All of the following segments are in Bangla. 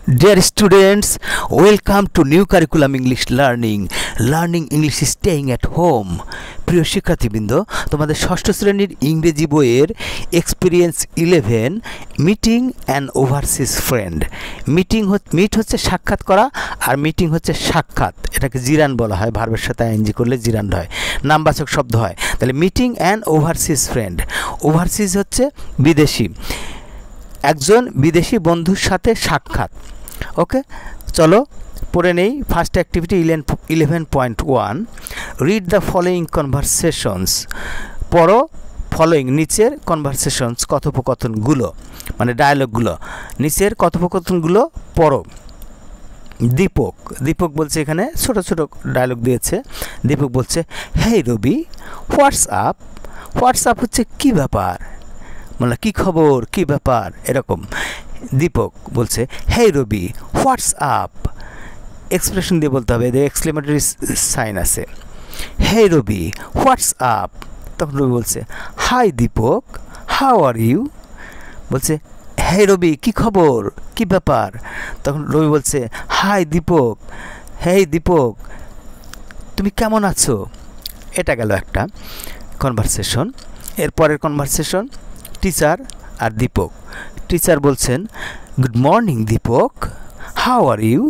Dear students, welcome to new curriculum English learning. Learning English is staying at home. প্রিয় শিক্ষার্থীবৃন্দ, তোমাদের ষষ্ঠ শ্রেণীর ইংরেজি বইয়ের experience 11 meeting and overseas friend. Meet হচ্ছে সাক্ষাৎ করা, আর মিটিং হচ্ছে সাক্ষাৎ। এটাকে জিরান বলা হয়, ভার্বের সাথে আইএনজি করলে জিরান হয়, নামবাচক শব্দ হয়। তাহলে meeting and overseas friend. Overseas হচ্ছে বিদেশি, একজন বিদেশি বন্ধুর সাথে সাক্ষাৎ। ওকে, চলো পড়ে নেই। First activity 11.1, read the following conversations. পড়ো ফলোয়িং, নিচের কনভারসেশনস, কথোপকথনগুলো, মানে ডায়ালগগুলো। নিচের কথোপকথনগুলো পড়ো। দীপক বলছে, এখানে ছোট ছোট ডায়লগ দিয়েছে। দীপক বলছে, হেই রবি, হোয়াটসঅ্যাপ। হোয়াটসঅ্যাপ হচ্ছে কি ব্যাপার, মানে কি খবর, কি ব্যাপার, এরকম। দীপক বলছে, হেই রবি, হোয়াটসঅ্যাপ। এক্সপ্রেশন দিয়ে বলতে হবে, এদের এক্সক্লেমেটরি সাইন আছে। Hey Ravi, WhatsApp. তখন রবি বলছে, hi Deepak, how are you. বলছে, হেই রবি, কি খবর, কি ব্যাপার। তখন রবি বলছে, হাই দীপক, হেই দীপক, তুমি কেমন আছো। এটা গেল একটা কনভারসেশন। এরপরের কনভারসেশন টিচার আর দীপক। টিচার বলছেন, good morning Deepak, how are you.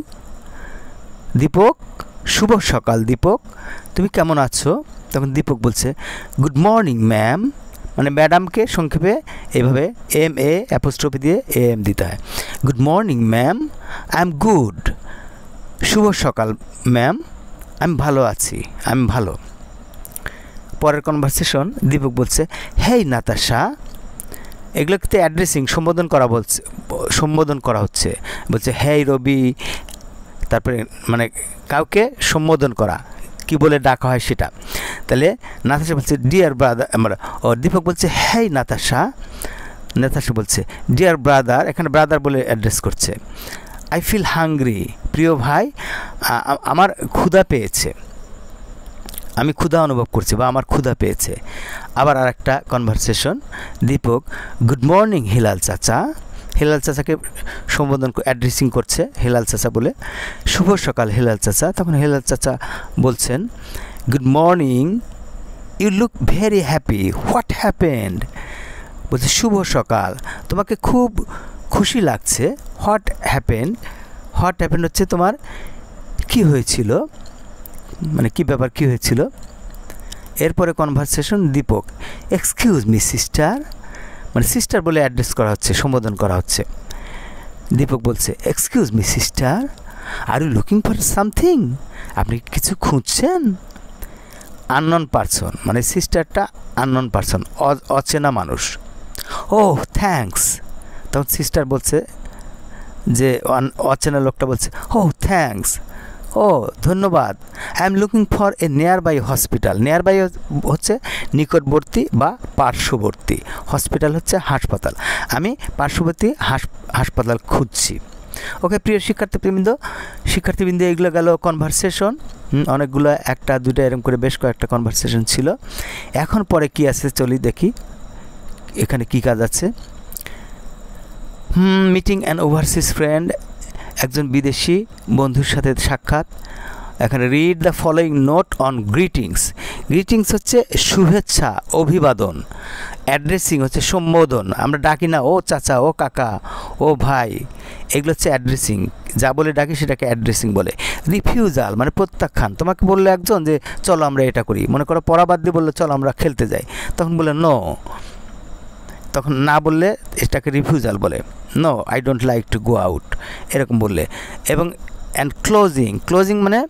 Deepak, শুভ সকাল দীপক, তুমি কেমন আছো। তখন দীপক বলছে, গুড মর্নিং ম্যাম, মানে ম্যাডামকে সংক্ষেপে এইভাবে MA অ্যাপোস্ট্রফি দিয়ে AM দিতে হয়। Good morning ma'am, I am good. শুভ সকাল ম্যাম, আমি ভালো আছি, আমি ভালো। পরের কনভারসেশন দীপক বলছে, হেই নাতাশা। এগুলোকে অ্যাড্রেসিং, সম্বোধন করা হচ্ছে। বলছে, হেই রবি, তারপরে মানে কাউকে সম্বোধন করা, কি বলে ডাকা হয় সেটা। তাহলে নাতাশা বলছে, ডিয়ার ব্রাদার। দীপক বলছে, হেই নাতাশা। নাতাশা বলছে, ডিয়ার ব্রাদার, এখানে ব্রাদার বলে অ্যাড্রেস করছে। আই ফিল হাংরি, প্রিয় ভাই, আমার ক্ষুধা পেয়েছে, আমি ক্ষুধা অনুভব করছি, বা আমার ক্ষুধা পেয়েছে। আবার আর একটা conversation, Deepak, good morning Hilal চাচা। হিলাল চাচাকে সম্বোধন অ্যাড্রেসিং করছে হিলাল চাচা বলে। শুভ সকাল হিলাল চাচা। তখন হিলাল চাচা বলছেন, good morning, you look very happy, what happened. বলছে, শুভ সকাল, তোমাকে খুব খুশি লাগছে, হোয়াট হ্যাপেন্ড। হোয়াট হ্যাপেন্ড হচ্ছে তোমার কি হয়েছিল, মানে কি ব্যাপার, কি হয়েছিল। এরপরে conversation Deepak, excuse me sister, মানে সিস্টার বলে অ্যাড্রেস করা হচ্ছে, সম্বোধন করা হচ্ছে। দীপক বলছে, excuse me sister, are you looking for something, আপনি কিছু খুঁজছেন। আননোন পারসন, মানে সিস্টারটা আননোন পারসন, অচেনা মানুষ। ও থ্যাঙ্কস। তখন সিস্টার বলছে, যে অচেনা লোকটা বলছে, ও থ্যাঙ্কস, ও ধন্যবাদ। I am looking for a nearby hospital. Nearby হচ্ছে নিকটবর্তী বা পার্শ্ববর্তী, হসপিটাল হচ্ছে হাসপাতাল। আমি পার্শ্ববর্তী হাসপাতাল খুঁজছি। ওকে প্রিয় শিক্ষার্থীবৃন্দ, এগুলো গেল কনভারসেশন। অনেকগুলো, একটা দুটো এরকম করে বেশ কয়েকটা কনভারসেশন ছিল। এখন পরে কি আছে চলি দেখি, এখানে কি কাজ আছে। মিটিং অ্যান্ড ওভারসিজ ফ্রেন্ড, একজন বিদেশি বন্ধুর সাথে সাক্ষাৎ। এখানে read the following note on greetings. Greetings হচ্ছে শুভেচ্ছা, অভিবাদন। অ্যাড্রেসিং হচ্ছে সম্বোধন, আমরা ডাকি না ও চাচা, ও কাকা, ও ভাই, এগুলো হচ্ছে অ্যাড্রেসিং। যা বলে ডাকি সেটাকে অ্যাড্রেসিং বলে। রিফিউজাল মানে প্রত্যাখ্যান, তোমাকে বললো একজন যে চলো আমরা এটা করি, মনে করো পড়া বাদ দিয়ে বললো চলো আমরা খেলতে যাই, তখন বলে নো, তখন না বললে এটাকে রিফিউজাল বলে। No, I don't like to go out, এরকম বললে। এবং অ্যান্ড ক্লোজিং মানে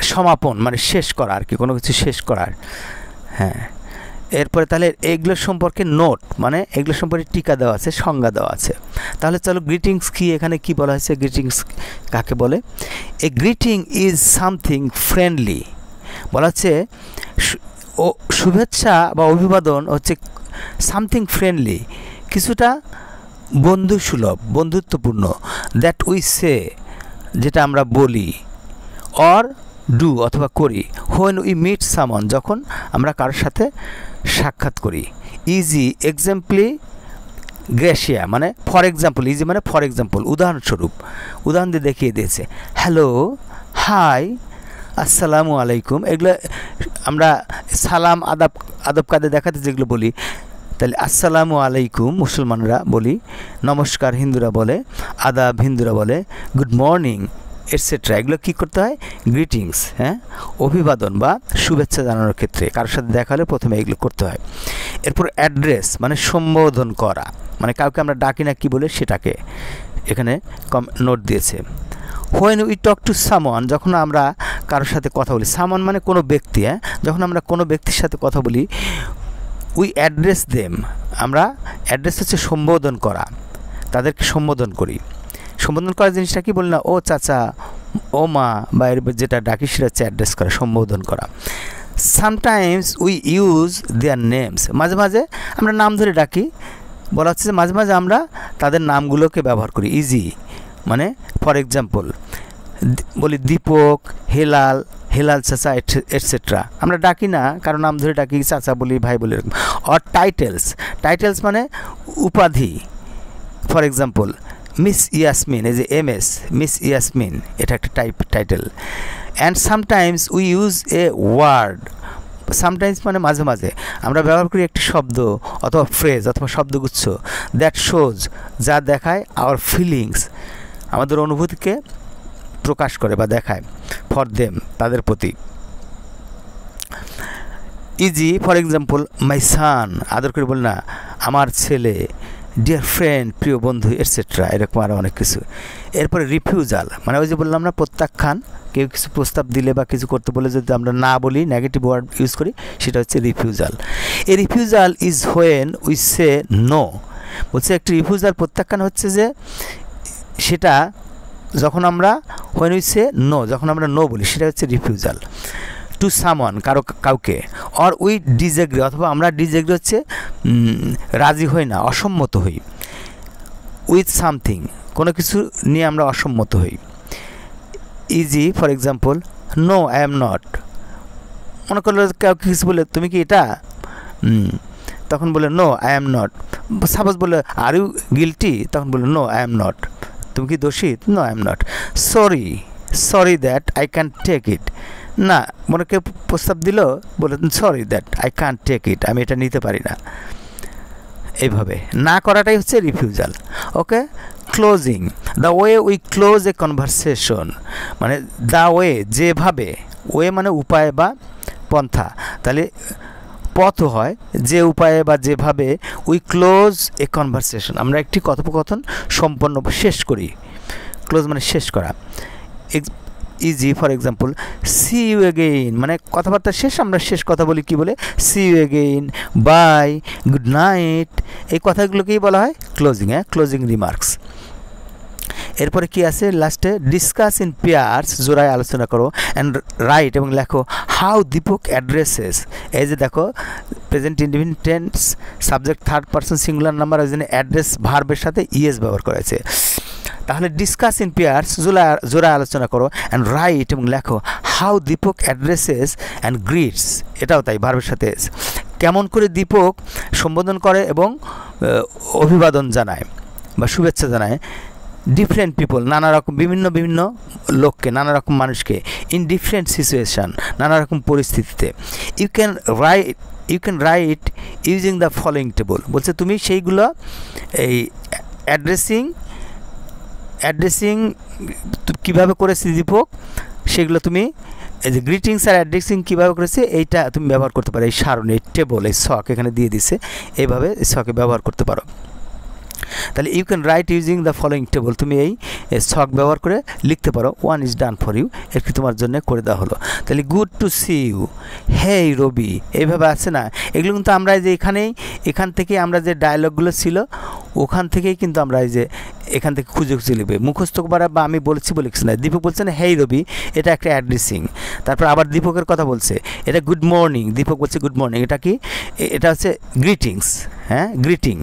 সমাপন, মানে শেষ করা আর কি, কোনো কিছু শেষ করার। হ্যাঁ, এরপরে তাহলে এগুলোর সম্পর্কে নোট, মানে এগুলোর সম্পর্কে টিকা দেওয়া আছে, সংজ্ঞা দেওয়া আছে। তাহলে চলো গ্রিটিংস কি, এখানে কি বলা হয়েছে, গ্রিটিংস কাকে বলে। এ গ্রিটিং ইজ সামথিং ফ্রেন্ডলি, বলা হচ্ছে ও শুভেচ্ছা বা অভিবাদন হচ্ছে সামথিং ফ্রেন্ডলি, কিছুটা বন্ধুসুলভ, বন্ধুত্বপূর্ণ। দ্যাট উই সে, যেটা আমরা বলি, অর ডু অথবা করি, হোয়েন উই মিট সামন, যখন আমরা কারোর সাথে সাক্ষাৎ করি। ইজি, এক্সাম্পলি গ্রেশিয়া মানে ফর এক্সাম্পল, ইজি মানে ফর এক্সাম্পল, উদাহরণস্বরূপ, উদাহরণ দিয়ে দেখিয়ে দিয়েছে। হ্যালো, হাই, আসসালামু আলাইকুম, এগুলো আমরা সালাম আদব কাদে দেখাতে যেগুলো বলি, তাহলে আসসালামু আলাইকুম মুসলমানরা বলি, নমস্কার হিন্দুরা বলে, আদাব হিন্দুরা বলে, গুড মর্নিং এটসেট্রা, এগুলো কী করতে হয়? গ্রিটিংস, হ্যাঁ, অভিবাদন বা শুভেচ্ছা জানানোর ক্ষেত্রে কারোর সাথে দেখা হলে প্রথমে এগুলো করতে হয়। এরপর অ্যাড্রেস মানে সম্বোধন করা, মানে কাউকে আমরা ডাকি না কি বলে সেটাকে এখানে নোট দিয়েছে। When we talk to someone, যখন আমরা কারোর সাথে কথা বলি, সামওয়ান মানে কোনো ব্যক্তি, হ্যাঁ, যখন আমরা কোনো ব্যক্তির সাথে কথা বলি, উই অ্যাড্রেস দেম, আমরা অ্যাড্রেস হচ্ছে সম্বোধন করা, তাদেরকে সম্বোধন করি। সম্বোধন করার জিনিসটা কি বলি না, ও চাচা, ও মা, বা এর যেটা ডাকি সেটা হচ্ছে অ্যাড্রেস করা, সম্বোধন করা। Sometimes we use their names, মাঝে মাঝে আমরা নাম ধরে ডাকি, বলা হচ্ছে যে মাঝে মাঝে আমরা তাদের নামগুলোকে ব্যবহার করি। ইজি মানে ফর এক্সাম্পল বলি দীপক, হেলাল, হেলাল চাচা এটসেট্রা, আমরা ডাকি না কারো নাম ধরে ডাকি, চাচা বলি, ভাই বলি, এরকম। অর টাইটেলস, টাইটেলস মানে উপাধি, ফর এক্সাম্পল মিস ইয়াসমিন, এই যে MS, মিস ইয়াসমিন, এটা একটা title. And sometimes we use a word, sometimes মানে মাঝে মাঝে আমরা ব্যবহার করি একটি শব্দ অথবা ফ্রেজ অথবা শব্দগুচ্ছ, দ্যাট শোজ, যা দেখায় আওয়ার ফিলিংস, আমাদের অনুভূতিকে প্রকাশ করে বা দেখায়, ফর দেম, তাদের প্রতি। ইজি ফর এক্সাম্পল মাই সান, আদর করে বল না আমার ছেলে, ডিয়ার ফ্রেন্ড, প্রিয় বন্ধু এটসেট্রা, এরকম আরও অনেক কিছু। এরপরে রিফিউজাল মানে ওই যে বললাম না প্রত্যাখ্যান, কেউ কিছু প্রস্তাব দিলে বা কিছু করতে বলে যদি আমরা না বলি, নেগেটিভ ওয়ার্ড ইউজ করি, সেটা হচ্ছে refusal. A refusal is when we say no, বলছে একটি রিফিউজাল প্রত্যাখ্যান হচ্ছে যে সেটা যখন আমরা হোয়েন উই সে নো, যখন আমরা নো বলি সেটা হচ্ছে রিফিউজাল। টু সামওয়ান কাউকে, অর উই ডিসএগ্রি, অথবা আমরা ডিসএগ্রি হচ্ছে রাজি হই না, অসম্মত হই। উইথ সামথিং কোনো কিছু নিয়ে আমরা অসম্মত হই। Easy for example no I am not, মনে করলো কাউকে কিছু বলে তুমি কি এটা, তখন বলে no I am not. Suppose বলে আর ইউ গিলটি, তখন বলে নো আই এম নট, তুমি কি দোষী, no I am not. Sorry that I can take it, না মনে কেউ প্রস্তাব দিল, বলে sorry that I can take it, আমি এটা নিতে পারি না। এইভাবে না করাটাই হচ্ছে refusal. Okay, closing, the way we close a conversation, মানে দ্য ওয়ে যেভাবে, ওয়ে মানে উপায় বা পন্থা, তাহলে পথ হয় যে উপায়ে বা যেভাবে, উই ক্লোজ এ কনভারসেশন, আমরা একটি কথোপকথন সম্পন্ন শেষ করি। ক্লোজ মানে শেষ করা। Easy for example see you again, মানে কথাবার্তা শেষ, আমরা শেষ কথা বলি কি বলে, see you again, bye, good night, এই কথাগুলোকেই বলা হয় ক্লোজিং, হ্যাঁ, ক্লোজিং রিমার্কস। এরপরে কি আছে লাস্টে, ডিসকাস ইন পেয়ার্স, জোড়ায় আলোচনা করো, অ্যান্ড রাইট এবং লেখো হাউ দীপক অ্যাড্রেসেস, এই যে দেখো present indefinite tense, subject third person singular number, ওই জন্য অ্যাড্রেস ভার্বের সাথে ইএস ব্যবহার করেছে। তাহলে ডিসকাস ইন পেয়ার্স, জোড়ায় আলোচনা করো, অ্যান্ড রাইট এবং লেখো how Deepak addresses and greets, এটাও তাই ভার্বের সাথে কেমন করে দীপক সম্বোধন করে এবং অভিবাদন জানায় বা শুভেচ্ছা জানায় ডিফারেন্ট পিপল, নানা রকম বিভিন্ন লোককে, নানা রকম মানুষকে, ইন ডিফারেন্ট সিচুয়েশান, নানা রকম পরিস্থিতিতে। You can write using the following table, বলছে তুমি সেইগুলো এই অ্যাড্রেসিং কীভাবে করেছে দীপক, সেগুলো তুমি এই যে গ্রিটিংস আর অ্যাড্রেসিং কীভাবে করেছে এইটা তুমি ব্যবহার করতে পারো, এই সারণী, এই টেবল, এই ছক এখানে দিয়ে দিছে, এইভাবে এই ছকে ব্যবহার করতে পারো। তাহলে you can write using the following table, তুমি এই ছক ব্যবহার করে লিখতে পারো, one is done for you, একটি তোমার জন্য করে দেওয়া হলো। তাহলে good to see you, hey Ravi, এইভাবে আছে না, এগুলো কিন্তু আমরা যে এখান থেকে আমরা যে ডায়লগগুলো ছিল ওখান থেকেই কিন্তু আমরা এই যে এখান থেকে খুঁজে লিখবে, মুখস্থ করা বা আমি বলেছি বলে কিছু না। দীপক বলছে না হেই রবি, এটা একটা অ্যাড্রেসিং। তারপর আবার দীপকের কথা বলছে, এটা গুড মর্নিং, দীপক বলছে গুড মর্নিং, এটা কি, এটা হচ্ছে গ্রিটিংস, হ্যাঁ, গ্রিটিং।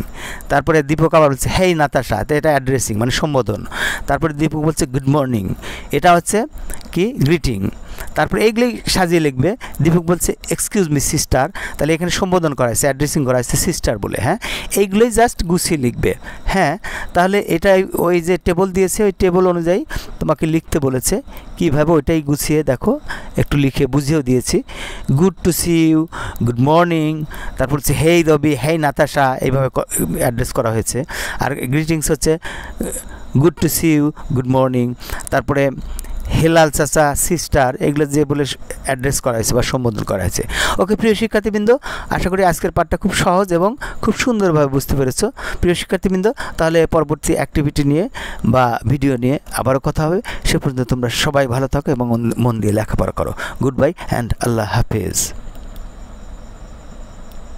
তারপরে দীপক আবার বলছে হেই নাতাশা, এটা অ্যাড্রেসিং মানে সম্বোধন। তারপরে দীপক বলছে গুড মর্নিং, এটা হচ্ছে কি গ্রিটিং। তারপরে এইগুলোই সাজিয়ে লিখবে। দীপক বলছে এক্সকিউজ মি সিস্টার, তাহলে এখানে সম্বোধন করা হয়েছে, অ্যাড্রেসিং করা হয়েছে সিস্টার বলে। হ্যাঁ, এইগুলোই জাস্ট গুছিয়ে লিখবে। হ্যাঁ, তাহলে এটাই ওই যে টেবল দিয়েছে ওই টেবল অনুযায়ী তোমাকে লিখতে বলেছে, কীভাবে ওইটাই গুছিয়ে দেখো, একটু লিখে বুঝিয়েও দিয়েছি। Good to see you, good morning, তারপর হচ্ছে হেই রবি, হেই নাতাশা, এইভাবে অ্যাড্রেস করা হয়েছে। আর গ্রিটিংস হচ্ছে good to see you, good morning, তারপরে হেলাল চাচা, সিস্টার, এগুলো যে বলে অ্যাড্রেস করা হয়েছে বা সম্বোধন করা হয়েছে। ওকে প্রিয় শিক্ষার্থীবৃন্দ, আশা করি আজকের পাঠটা খুব সহজ এবং খুব সুন্দরভাবে বুঝতে পেরেছো। প্রিয় শিক্ষার্থীবৃন্দ, তাহলে পরবর্তী অ্যাক্টিভিটি নিয়ে বা ভিডিও নিয়ে আবারও কথা হবে। সে পর্যন্ত তোমরা সবাই ভালো থাকো এবং মন দিয়ে লেখাপড়া করো। গুড বাই অ্যান্ড আল্লাহ হাফেজ।